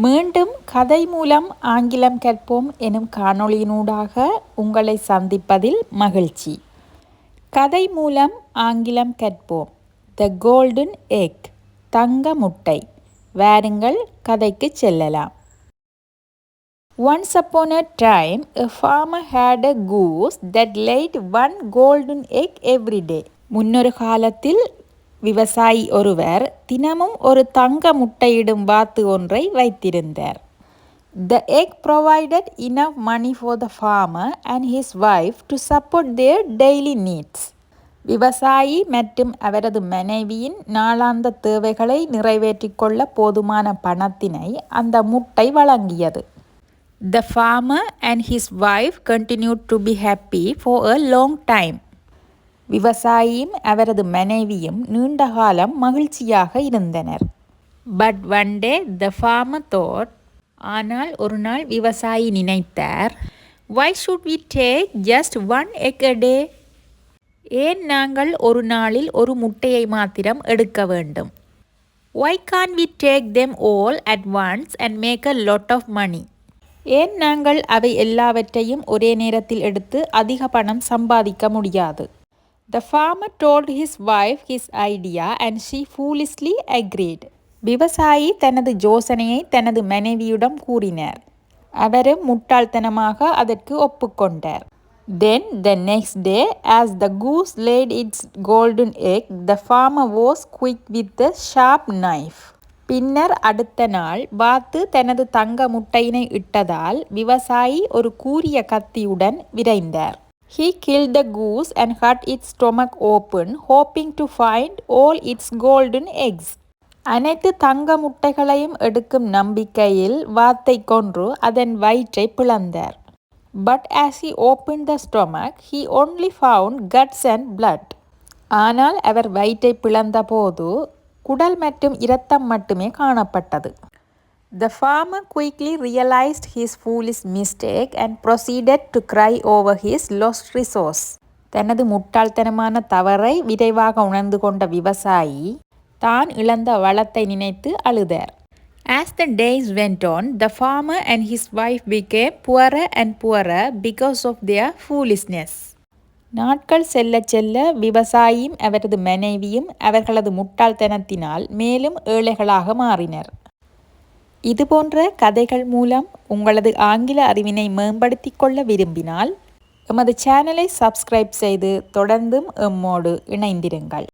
மீண்டும் கதை மூலம் ஆங்கிலம் கற்போம் எனும் காணொளியினூடாக உங்களை சந்திப்பதில் மகிழ்ச்சி. கதை மூலம் ஆங்கிலம் கற்போம். த கோல்டன் எக், தங்க முட்டை. வாருங்கள் கதைக்கு செல்லலாம். Once upon a time, a farmer had a goose that laid one golden egg every day. முன்னொரு காலத்தில் விவசாயி ஒருவர் தினமும் ஒரு தங்க முட்டையிடும் வாத்து ஒன்றை வைத்திருந்தார். The egg provided enough money for the farmer and his wife to support their daily needs. விவசாயி மற்றும் அவரது மனைவியின் நாளாந்த தேவைகளை நிறைவேற்றிக் கொள்ள போதுமான பணத்தினை அந்த முட்டை வழங்கியது. The farmer and his wife continued to be happy for a long time. விவசாயியும் அவரது மனைவியும் நீண்ட காலம் மகிழ்ச்சியாக இருந்தனர். But one day the farmer thought, ஆனால் ஒரு நாள் விவசாயி நினைத்தார், why should we take just one egg a day? ஏன் நாங்கள் ஒரு நாளில் ஒரு முட்டையை மாத்திரம் எடுக்க வேண்டும்? Why can't we take them all at once and make a lot of money? ஏன் நாங்கள் அவை எல்லாவற்றையும் ஒரே நேரத்தில் எடுத்து அதிக பணம் சம்பாதிக்க முடியாது? The farmer told his wife his idea and she foolishly agreed. விவசாயி தனது யோசனையை தனது மனைவியிடம் கூறினார். அவரும் முட்டாள்தனமாக அதற்கு ஒப்புக்கொண்டார். Then the next day, as the goose laid its golden egg, the farmer was quick with a sharp knife. பின்னர் அடுத்த நாள் வாத்து தனது தங்க முட்டையினை இட்டதால் விவசாயி ஒரு கூரிய கத்தியுடன் விரைந்தார். He killed the goose and cut its stomach open, hoping to find all its golden eggs. அனைத்து தங்க முட்டைகளையும் எடுக்கும் நம்பிக்கையில் வாத்தை கொன்று அதன் வயிற்றை பிளந்தார். But as he opened the stomach, he only found guts and blood. ஆனால் அவர் வயிற்றை பிளந்த போது குடல் மற்றும் இரத்தம் மட்டுமே காணப்பட்டது. The farmer quickly realized his foolish mistake and proceeded to cry over his lost resource. தனது முட்டாள்தனமான தவறை விரைவாக உணர்ந்து கொண்ட விவசாயி தான் இழந்த வளத்தை நினைத்து அழுதார். As the days went on, the farmer and his wife became poorer and poorer because of their foolishness. நாட்கள் செல்ல செல்ல விவசாயியும் அவரது மனைவியும் அவர்களது முட்டாள்தனத்தினால் மேலும் ஏழைகளாக மாறினர். இதுபோன்ற கதைகள் மூலம் உங்களது ஆங்கில அறிவினை மேம்படுத்திக் கொள்ள விரும்பினால் எமது சேனலை சப்ஸ்கிரைப் செய்து தொடர்ந்தும் எம்மோடு இணைந்திருங்கள்.